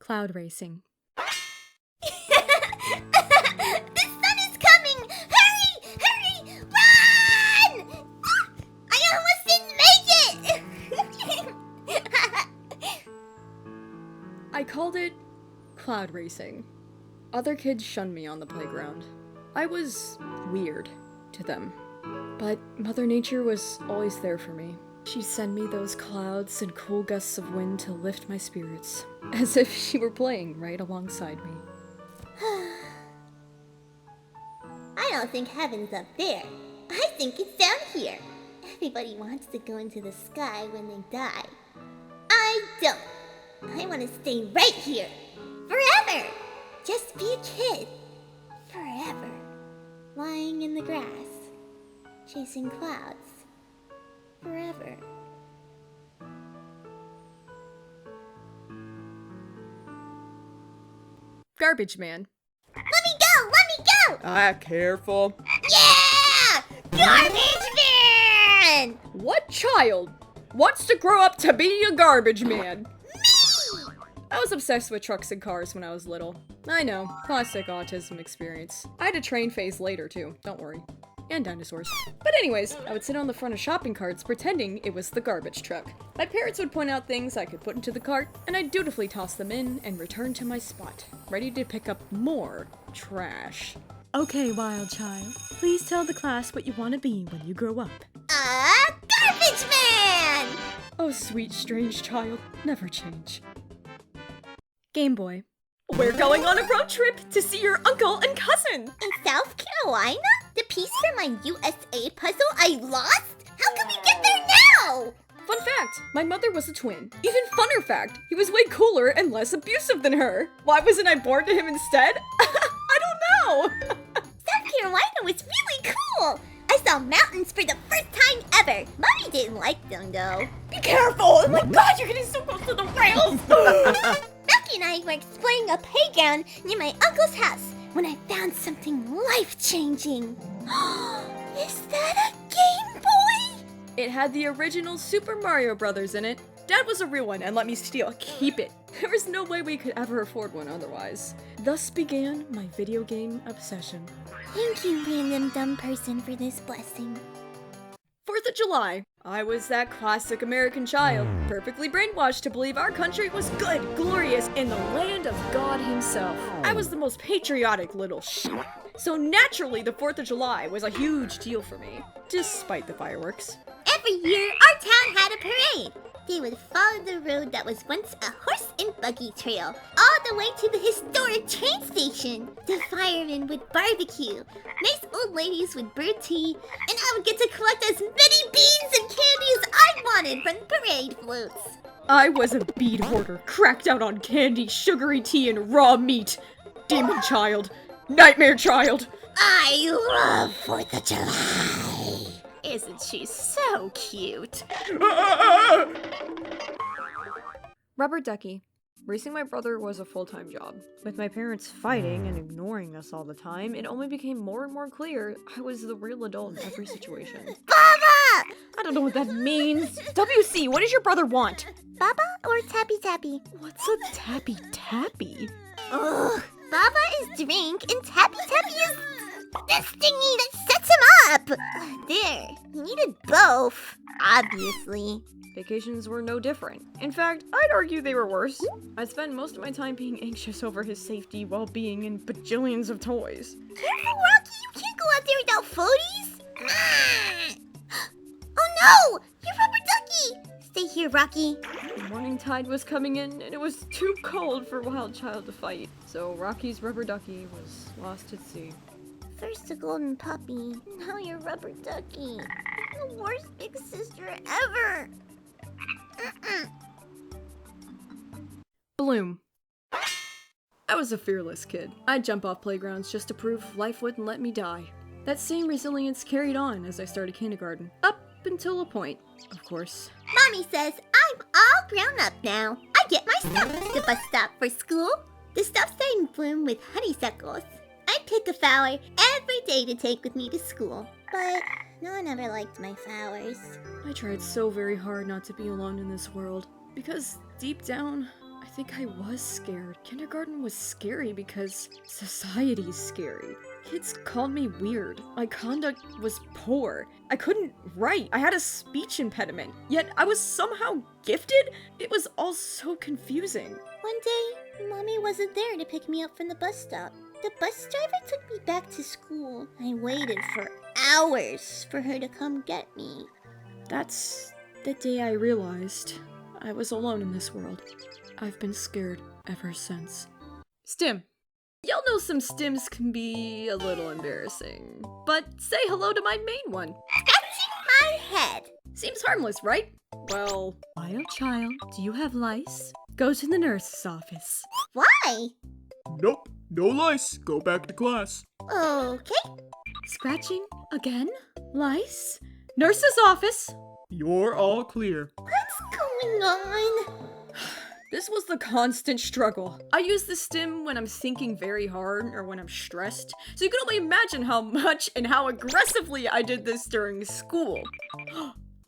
Cloud racing. The sun is coming! Hurry! Hurry! Run! I almost didn't make it! I called it cloud racing. Other kids shunned me on the playground. I was weird to them. But Mother Nature was always there for me. She'd send me those clouds and cool gusts of wind to lift my spirits, as if she were playing right alongside me. I don't think heaven's up there. I think it's down here. Everybody wants to go into the sky when they die. I don't. I want to stay right here. Forever. Just be a kid. Forever. Lying in the grass. Chasing clouds. Forever. Garbage Man. Let me go! Let me go! Ah, careful. Yeah! Garbage Man! What child wants to grow up to be a garbage man? Me! I was obsessed with trucks and cars when I was little. I know, classic autism experience. I had a train phase later too, don't worry. And dinosaurs. But anyways, I would sit on the front of shopping carts pretending it was the garbage truck. My parents would point out things I could put into the cart, and I'd dutifully toss them in and return to my spot, ready to pick up more trash. Okay, wild child. Please tell the class what you want to be when you grow up. Garbage Man! Oh, sweet, strange child. Never change. Gameboy. We're going on a road trip to see your uncle and cousin! In South Carolina? The piece for my USA puzzle I lost? How can we get there now? Fun fact, my mother was a twin. Even funner fact, he was way cooler and less abusive than her. Why wasn't I born to him instead? I don't know! South Carolina was really cool! I saw mountains for the first time ever. Mommy didn't like them though. Be careful! Oh my god, you're getting so close to the rails! Becky and I were exploring a playground near my uncle's house when I found something life-changing. Is that a Game Boy? It had the original Super Mario Brothers in it. Dad was a real one and let me steal. Keep it. There was no way we could ever afford one otherwise. Thus began my video game obsession. Thank you, random dumb person, for this blessing. 4th of July. I was that classic American child, perfectly brainwashed to believe our country was good, glorious, in the land of God himself. I was the most patriotic little shit. So naturally, the 4th of July was a huge deal for me, despite the fireworks. Every year, our town had a parade. They would follow the road that was once a horse and buggy trail, all the way to the historic train station. The firemen would barbecue, nice old ladies would brew tea, and I would get to collect as many beans and candy as I wanted from the parade floats. I was a bead hoarder, cracked out on candy, sugary tea, and raw meat. Demon child. Nightmare child. I love 4th of July. Isn't she so cute? Rubber Ducky. Racing my brother was a full-time job. With my parents fighting and ignoring us all the time, it only became more and more clear I was the real adult in every situation. Baba! I don't know what that means. WC, what does your brother want? Baba or Tappy Tappy? What's a tappy tappy? Ugh. Baba is drink and Tappy Tappy is the stingy that sets him up. There, he needed both, obviously. Vacations were no different. In fact, I'd argue they were worse. I spent most of my time being anxious over his safety, well-being, and bajillions of toys. Careful, Rocky, you can't go out there without floaties. Oh no, you're Rubber Ducky. Stay here, Rocky. The morning tide was coming in, and it was too cold for Wild Child to fight. So Rocky's Rubber Ducky was lost at sea. First a golden puppy, now you're Rubber Ducky. The worst big sister ever. Bloom. I was a fearless kid. I'd jump off playgrounds just to prove life wouldn't let me die. That same resilience carried on as I started kindergarten. Up until a point, of course. Mommy says I'm all grown up now. I get my stuff at the bus stop for school. The stop sign bloom with honeysuckles. I pick a flower every day to take with me to school. But no one ever liked my flowers. I tried so very hard not to be alone in this world. Because deep down, I think I was scared. Kindergarten was scary because society's scary. Kids called me weird. My conduct was poor. I couldn't write. I had a speech impediment. Yet I was somehow gifted? It was all so confusing. One day, Mommy wasn't there to pick me up from the bus stop. The bus driver took me back to school. I waited for hours for her to come get me. That's the day I realized I was alone in this world. I've been scared ever since. Stim. Y'all know some Stims can be a little embarrassing, but say hello to my main one. Scratching my head. Seems harmless, right? Well, wild child, do you have lice? Go to the nurse's office. Why? Nope, no lice. Go back to class. Okay. Scratching again? Lice? Nurse's office. You're all clear. What's going on? This was the constant struggle. I use the Stim when I'm thinking very hard or when I'm stressed, so you can only imagine how much and how aggressively I did this during school.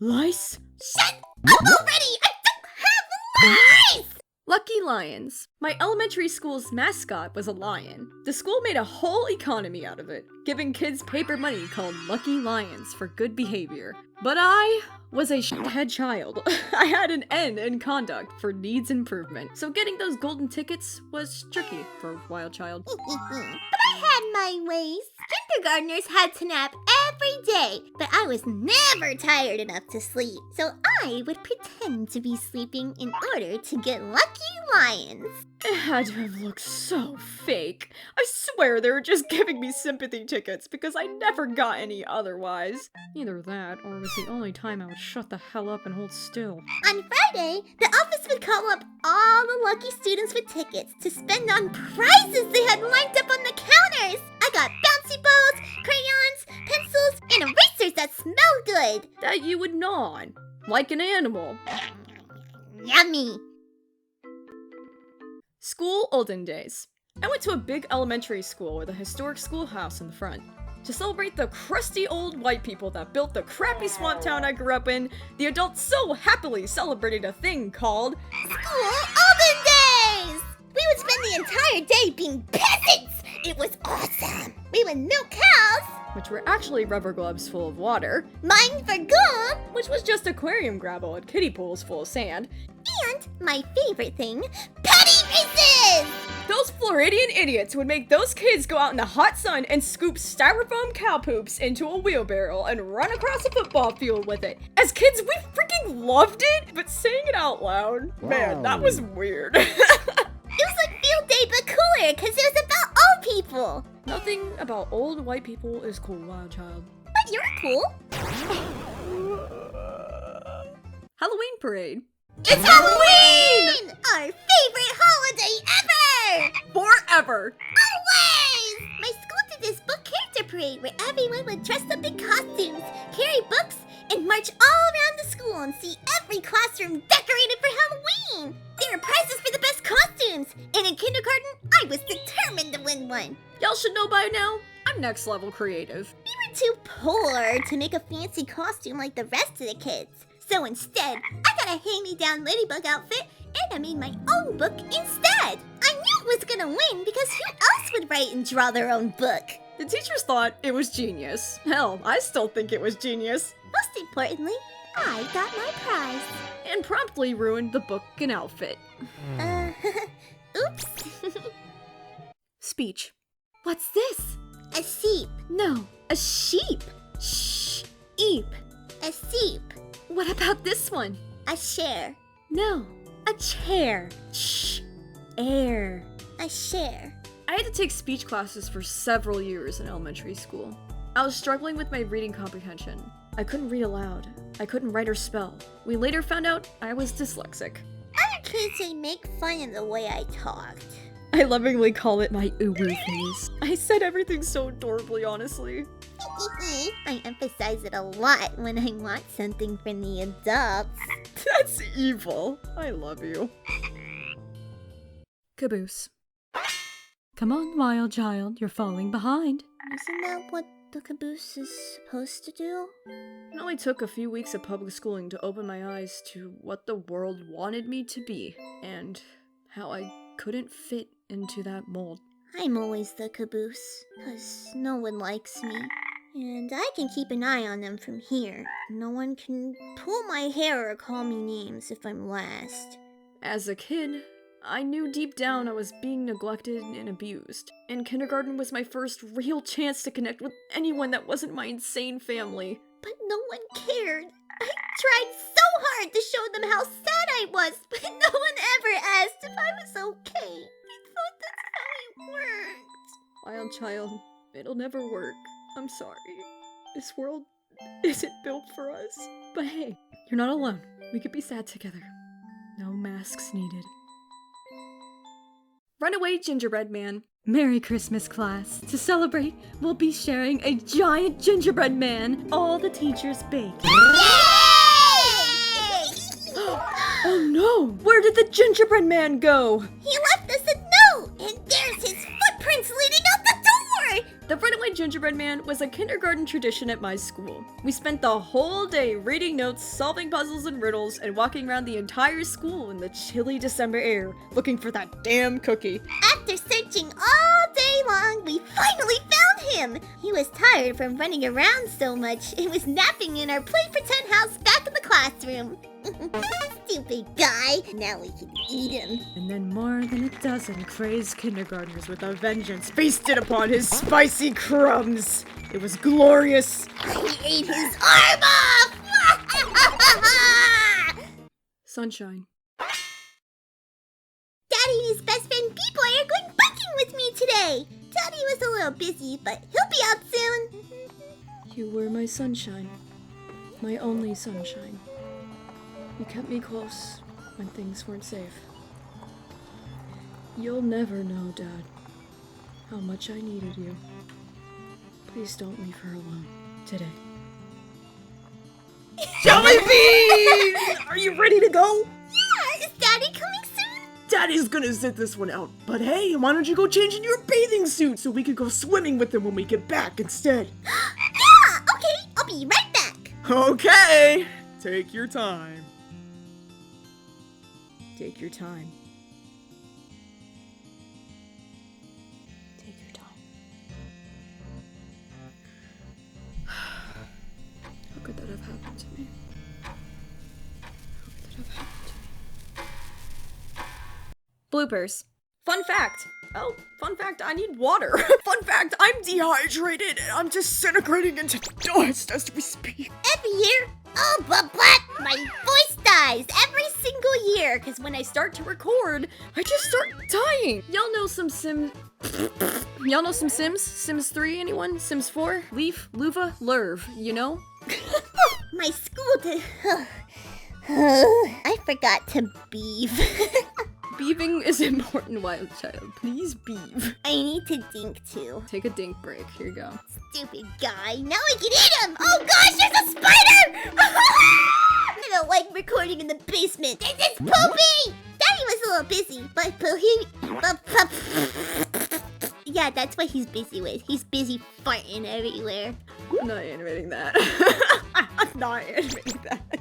Lice? Shut up already! I don't have lice! Lucky Lions. My elementary school's mascot was a lion. The school made a whole economy out of it, giving kids paper money called Lucky Lions for good behavior. But I was a shithead child. I had an N in conduct for needs improvement, so getting those golden tickets was tricky for a wild child. But I had my ways. Kindergartners had to nap every day, but I was never tired enough to sleep. So I would pretend to be sleeping in order to get Lucky Lions. It had to have looked so fake. I swear they were just giving me sympathy tickets because I never got any otherwise. Either that, or it was the only time I would shut the hell up and hold still. On Friday, the office would call up all the lucky students with tickets to spend on prizes they had lined up on the counters. I got bouncy balls, crayons, pencils, and erasers that smell good. That you would gnaw on, like an animal. Yummy. School Olden days. I went to a big elementary school with a historic schoolhouse in the front. To celebrate the crusty old white people that built the crappy swamp town I grew up in, the adults so happily celebrated a thing called School Olden days! We would spend the entire day being peasants! It was awesome! We would milk cows, which were actually rubber gloves full of water, mine for gum, which was just aquarium gravel at kiddie pools full of sand, and my favorite thing, petty races! Those Floridian idiots would make those kids go out in the hot sun and scoop styrofoam cow poops into a wheelbarrow and run across a football field with it. As kids, we freaking loved it, but saying it out loud, man, that was weird. It was like field day but cooler, because it was about old people. Nothing about old white people is cool, wild child. But you're cool. Halloween parade. It's Halloween! Our favorite holiday ever! Forever! Always! My school did this book character parade where everyone would dress up in costumes, carry books, and march all around the school and see every classroom decorated for Halloween. There were prizes for the best costumes, and in kindergarten, I was determined to win one. Y'all should know by now, I'm next level creative. We were too poor to make a fancy costume like the rest of the kids. So instead, I got a hand-me-down ladybug outfit, and I made my own book instead. I knew it was gonna win because who else would write and draw their own book? The teachers thought it was genius. Hell, I still think it was genius. Most importantly, I got my prize. And promptly ruined the book and outfit. Oops. Speech. What's this? A sheep. No, a sheep. Shh-eep. A sheep. What about this one? A share. No, a chair. Shh. Air. A share. I had to take speech classes for several years in elementary school. I was struggling with my reading comprehension. I couldn't read aloud. I couldn't write or spell. We later found out I was dyslexic. Other kids would make fun of the way I talked. I lovingly call it my uwu face. I said everything so adorably, honestly. I emphasize it a lot when I want something from the adults. That's evil. I love you. Caboose. Come on, wild child, you're falling behind. Isn't that what the caboose is supposed to do? It only took a few weeks of public schooling to open my eyes to what the world wanted me to be, and how I couldn't fit into that mold. I'm always the caboose, 'cause no one likes me. And I can keep an eye on them from here. No one can pull my hair or call me names if I'm last. As a kid, I knew deep down I was being neglected and abused, and kindergarten was my first real chance to connect with anyone that wasn't my insane family. But no one cared. I tried so hard to show them how sad I was, but no one ever asked if I was okay. I thought that's how it worked. Wild child, it'll never work. I'm sorry. This world isn't built for us. But hey, you're not alone. We could be sad together. No masks needed. Runaway Gingerbread Man. Merry Christmas, class. To celebrate, we'll be sharing a giant gingerbread man all the teachers bake. Oh no! Where did the gingerbread man go? He left us a note, and there's his footprints leading out the door! The Runaway Gingerbread Man was a kindergarten tradition at my school. We spent the whole day reading notes, solving puzzles and riddles, and walking around the entire school in the chilly December air, looking for that damn cookie. After searching all day long, we finally found him! He was tired from running around so much and was napping in our play pretend house back in the classroom. Stupid guy. Now we can eat him. And then more than a dozen crazed kindergartners with a vengeance feasted upon his spicy crumbs. It was glorious. I ate his arm off! Sunshine. Daddy and his best friend B-Boy are going biking with me today. Daddy was a little busy, but he'll be out soon. You were my sunshine. My only sunshine. You kept me close when things weren't safe. You'll never know, Dad, how much I needed you. Please don't leave her alone today. Jelly beans! Are you ready to go? Yeah, is Daddy coming soon? Daddy's gonna sit this one out. But hey, why don't you go change in your bathing suit so we can go swimming with him when we get back instead? Yeah, okay, I'll be right back. Okay, take your time. Take your time. Take your time. How could that have happened to me? How could that have happened to me? Bloopers. Fun fact. Oh, fun fact, I need water. Fun fact, I'm dehydrated and I'm disintegrating into dust as we speak. Every year, oh, but my voice dies every single year. Because when I start to record, I just start dying. Y'all know some Y'all know some Sims? Sims 3, anyone? Sims 4? Leaf, Luva, Lurv, you know? My school did. I forgot to beeve. Beaving is important, wild child. Please beave. I need to dink too. Take a dink break. Here you go. Stupid guy. Now I can eat him! Oh gosh, there's a spider! I don't like recording in the basement. This is poopy! Daddy was a little busy, but yeah, that's what he's busy with. He's busy farting everywhere. I'm not animating that. I'm not animating that.